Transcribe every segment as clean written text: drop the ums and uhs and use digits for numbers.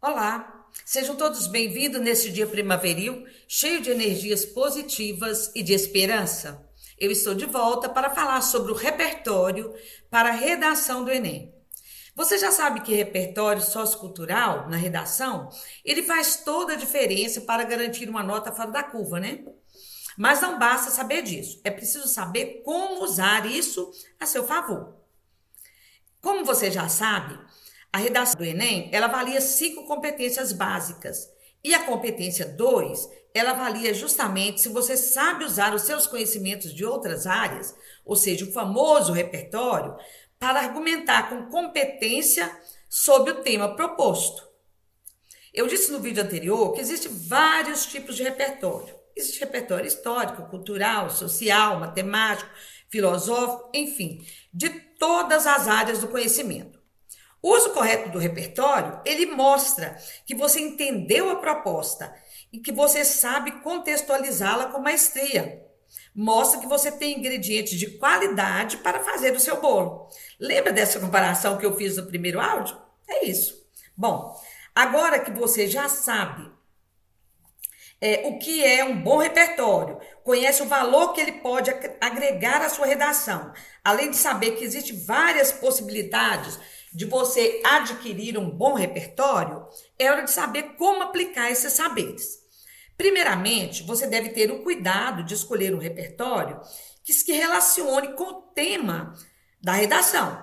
Olá, sejam todos bem-vindos neste dia primaveril, cheio de energias positivas e de esperança. Eu estou de volta para falar sobre o repertório para a redação do Enem. Você já sabe que repertório sociocultural na redação, ele faz toda a diferença para garantir uma nota fora da curva, né? Mas não basta saber disso, é preciso saber como usar isso a seu favor. Como você já sabe, a redação do Enem, ela avalia 5 competências básicas. E a competência 2, ela avalia justamente se você sabe usar os seus conhecimentos de outras áreas, ou seja, o famoso repertório, para argumentar com competência sobre o tema proposto. Eu disse no vídeo anterior que existem vários tipos de repertório. Existe repertório histórico, cultural, social, matemático, filosófico, enfim, de todas as áreas do conhecimento. O uso correto do repertório, ele mostra que você entendeu a proposta e que você sabe contextualizá-la com maestria. Mostra que você tem ingredientes de qualidade para fazer o seu bolo. Lembra dessa comparação que eu fiz no primeiro áudio? É isso. Bom, agora que você já sabe o que é um bom repertório, conhece o valor que ele pode agregar à sua redação, além de saber que existem várias possibilidades de você adquirir um bom repertório, é hora de saber como aplicar esses saberes. Primeiramente, você deve ter o cuidado de escolher um repertório que se relacione com o tema da redação.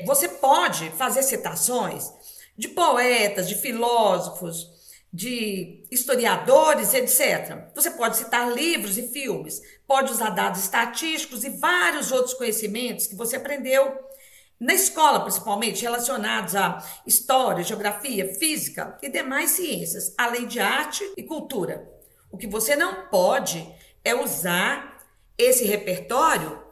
Você pode fazer citações de poetas, de filósofos, de historiadores, etc. Você pode citar livros e filmes, pode usar dados estatísticos e vários outros conhecimentos que você aprendeu na escola, principalmente, relacionados a história, geografia, física e demais ciências, além de arte e cultura. O que você não pode é usar esse repertório,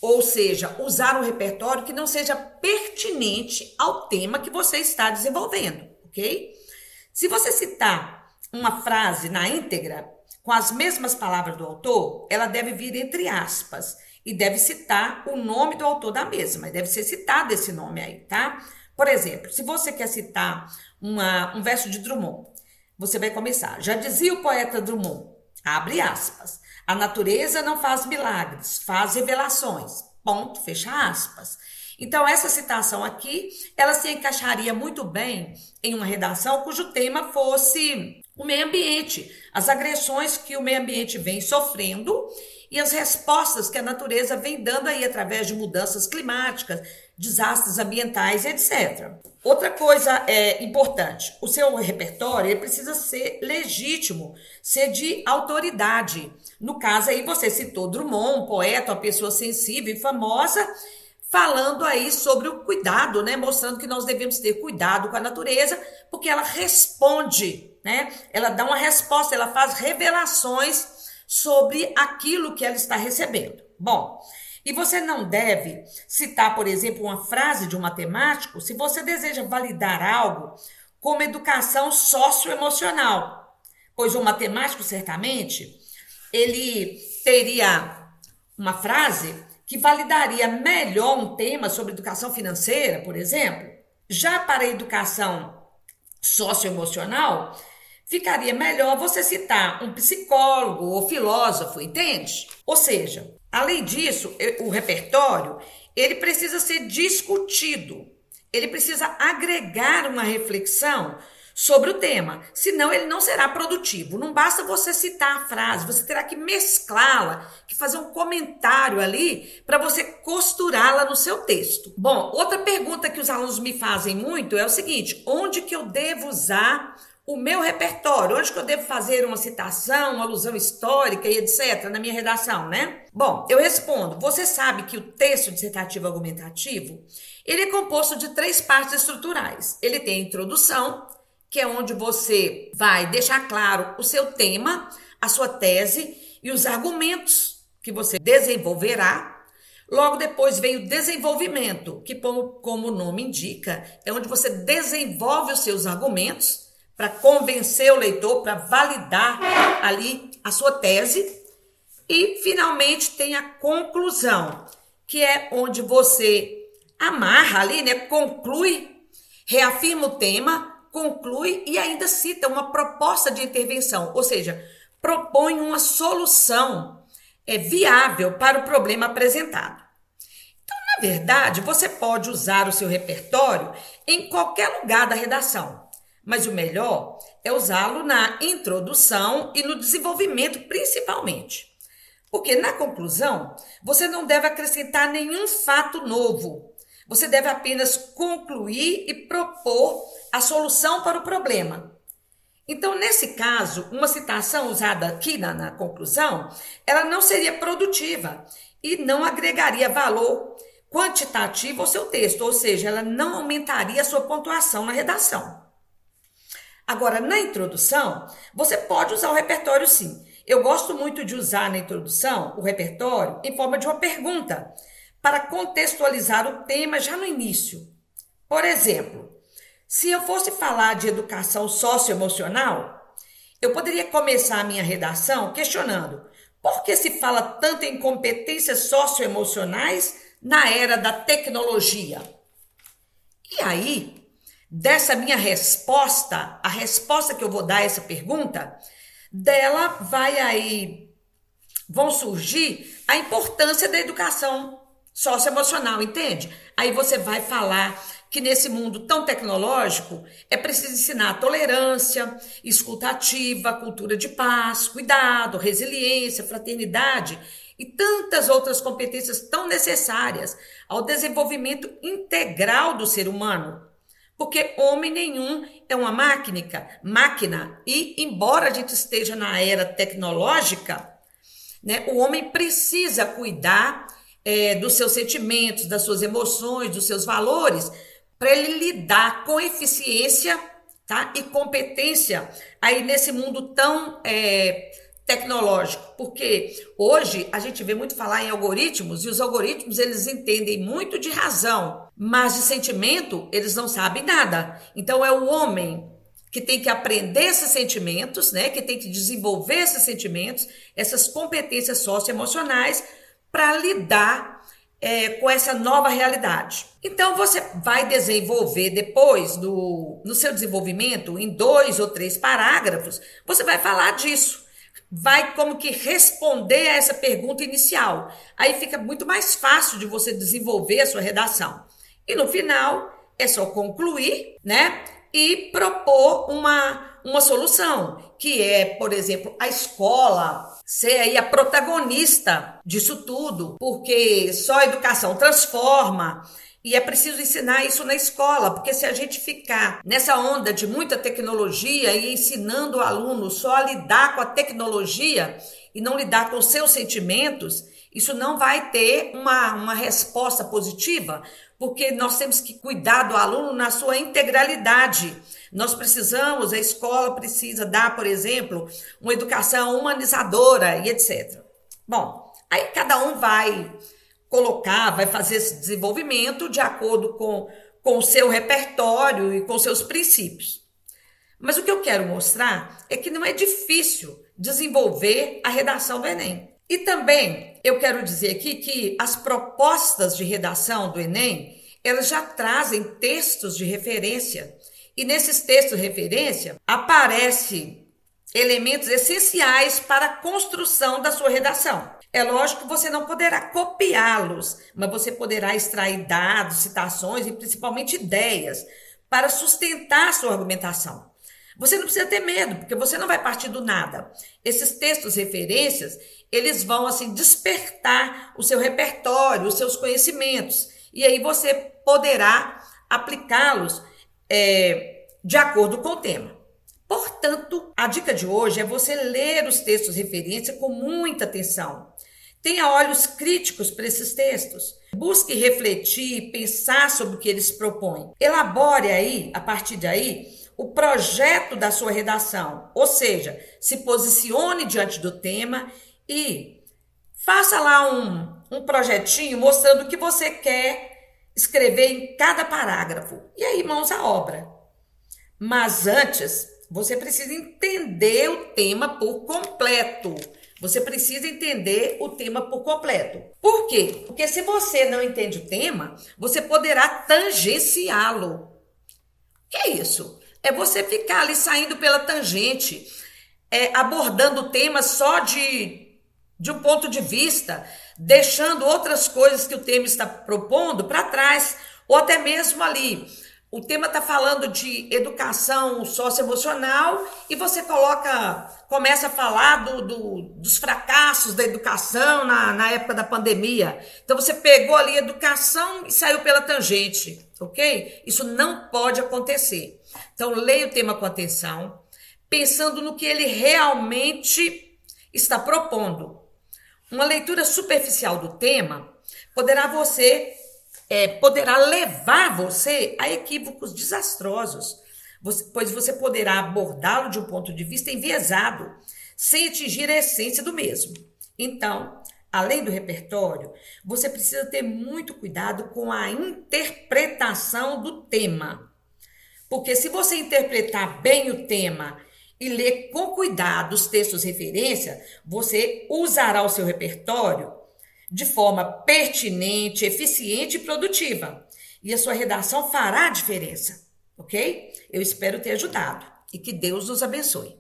ou seja, usar um repertório que não seja pertinente ao tema que você está desenvolvendo, ok? Se você citar uma frase na íntegra, com as mesmas palavras do autor, ela deve vir entre aspas e deve citar o nome do autor da mesma, deve ser citado esse nome aí, tá? Por exemplo, se você quer citar um verso de Drummond, você vai começar. Já dizia o poeta Drummond, abre aspas, a natureza não faz milagres, faz revelações, ponto, fecha aspas. Então, essa citação aqui, ela se encaixaria muito bem em uma redação cujo tema fosse o meio ambiente, as agressões que o meio ambiente vem sofrendo e as respostas que a natureza vem dando aí através de mudanças climáticas, desastres ambientais, etc. Outra coisa importante, o seu repertório ele precisa ser legítimo, ser de autoridade. No caso aí você citou Drummond, um poeta, uma pessoa sensível e famosa, falando aí sobre o cuidado, né? Mostrando que nós devemos ter cuidado com a natureza, porque ela responde, né? Ela dá uma resposta, ela faz revelações sobre aquilo que ela está recebendo. Bom, e você não deve citar, por exemplo, uma frase de um matemático se você deseja validar algo como educação socioemocional, pois o matemático, certamente, ele teria uma frase que validaria melhor um tema sobre educação financeira, por exemplo. Já para a educação socioemocional, ficaria melhor você citar um psicólogo ou filósofo, entende? Ou seja, além disso, o repertório, ele precisa ser discutido, ele precisa agregar uma reflexão sobre o tema, senão ele não será produtivo. Não basta você citar a frase, você terá que mesclá-la, que fazer um comentário ali para você costurá-la no seu texto. Bom, outra pergunta que os alunos me fazem muito é o seguinte: onde que eu devo usar o meu repertório? Onde que eu devo fazer uma citação, uma alusão histórica e etc. na minha redação, né? Bom, eu respondo, você sabe que o texto dissertativo argumentativo, ele é composto de 3 partes estruturais. Ele tem a introdução, que é onde você vai deixar claro o seu tema, a sua tese e os argumentos que você desenvolverá. Logo depois vem o desenvolvimento, que como o nome indica, é onde você desenvolve os seus argumentos para convencer o leitor, para validar ali a sua tese. E, finalmente, tem a conclusão, que é onde você amarra ali, né, conclui, reafirma o tema, conclui e ainda cita uma proposta de intervenção, ou seja, propõe uma solução viável para o problema apresentado. Então, na verdade, você pode usar o seu repertório em qualquer lugar da redação, mas o melhor é usá-lo na introdução e no desenvolvimento, principalmente. Porque na conclusão, você não deve acrescentar nenhum fato novo. Você deve apenas concluir e propor a solução para o problema. Então, nesse caso, uma citação usada aqui na conclusão, ela não seria produtiva e não agregaria valor quantitativo ao seu texto, ou seja, ela não aumentaria a sua pontuação na redação. Agora, na introdução, você pode usar o repertório sim. Eu gosto muito de usar na introdução o repertório em forma de uma pergunta, para contextualizar o tema já no início. Por exemplo, se eu fosse falar de educação socioemocional, eu poderia começar a minha redação questionando por que se fala tanto em competências socioemocionais na era da tecnologia? E aí, dessa minha resposta, a resposta que eu vou dar a essa pergunta, dela vão surgir a importância da educação socioemocional, entende? Aí você vai falar que nesse mundo tão tecnológico é preciso ensinar tolerância, escuta ativa, cultura de paz, cuidado, resiliência, fraternidade e tantas outras competências tão necessárias ao desenvolvimento integral do ser humano. Porque homem nenhum é uma máquina e, embora a gente esteja na era tecnológica, né, o homem precisa cuidar dos seus sentimentos, das suas emoções, dos seus valores, para ele lidar com eficiência, tá, e competência aí nesse mundo tão tecnológico. Porque hoje a gente vê muito falar em algoritmos e os algoritmos eles entendem muito de razão, mas de sentimento eles não sabem nada. Então é o homem que tem que aprender esses sentimentos, né, que tem que desenvolver esses sentimentos, essas competências socioemocionais para lidar com essa nova realidade. Então você vai desenvolver depois no seu desenvolvimento, em 2 ou 3 parágrafos, você vai falar disso. Vai como que responder a essa pergunta inicial. Aí fica muito mais fácil de você desenvolver a sua redação. E no final é só concluir, né? E propor uma solução, que é, por exemplo, a escola ser aí a protagonista disso tudo, porque só a educação transforma e é preciso ensinar isso na escola, porque se a gente ficar nessa onda de muita tecnologia e ensinando o aluno só a lidar com a tecnologia e não lidar com os seus sentimentos, isso não vai ter uma resposta positiva, porque nós temos que cuidar do aluno na sua integralidade. Nós precisamos, a escola precisa dar, por exemplo, uma educação humanizadora e etc. Bom, aí cada um vai fazer esse desenvolvimento de acordo com o seu repertório e com seus princípios. Mas o que eu quero mostrar é que não é difícil desenvolver a redação do Enem. E também eu quero dizer aqui que as propostas de redação do Enem, elas já trazem textos de referência. E nesses textos de referência aparecem elementos essenciais para a construção da sua redação. É lógico que você não poderá copiá-los, mas você poderá extrair dados, citações e principalmente ideias para sustentar a sua argumentação. Você não precisa ter medo, porque você não vai partir do nada. Esses textos referências, eles vão assim despertar o seu repertório, os seus conhecimentos, e aí você poderá aplicá-los de acordo com o tema. Portanto, a dica de hoje é você ler os textos de referência com muita atenção. Tenha olhos críticos para esses textos. Busque refletir, pensar sobre o que eles propõem. Elabore aí, a partir daí, o projeto da sua redação. Ou seja, se posicione diante do tema e faça lá um projetinho mostrando o que você quer escrever em cada parágrafo. E aí, mãos à obra. Mas antes, você precisa entender o tema por completo. Você precisa entender o tema por completo. Por quê? Porque se você não entende o tema, você poderá tangenciá-lo. O que é isso? é você ficar ali saindo pela tangente, abordando temas só de um ponto de vista, deixando outras coisas que o tema está propondo para trás, ou até mesmo ali. O tema está falando de educação socioemocional e você começa a falar dos fracassos da educação na época da pandemia. Então você pegou ali educação e saiu pela tangente, ok? Isso não pode acontecer. Então leia o tema com atenção, pensando no que ele realmente está propondo. Uma leitura superficial do tema poderá levar você a equívocos desastrosos, pois você poderá abordá-lo de um ponto de vista enviesado, sem atingir a essência do mesmo. Então, além do repertório, você precisa ter muito cuidado com a interpretação do tema. Porque se você interpretar bem o tema e ler com cuidado os textos referência, você usará o seu repertório de forma pertinente, eficiente e produtiva. E a sua redação fará a diferença, ok? Eu espero ter ajudado e que Deus nos abençoe.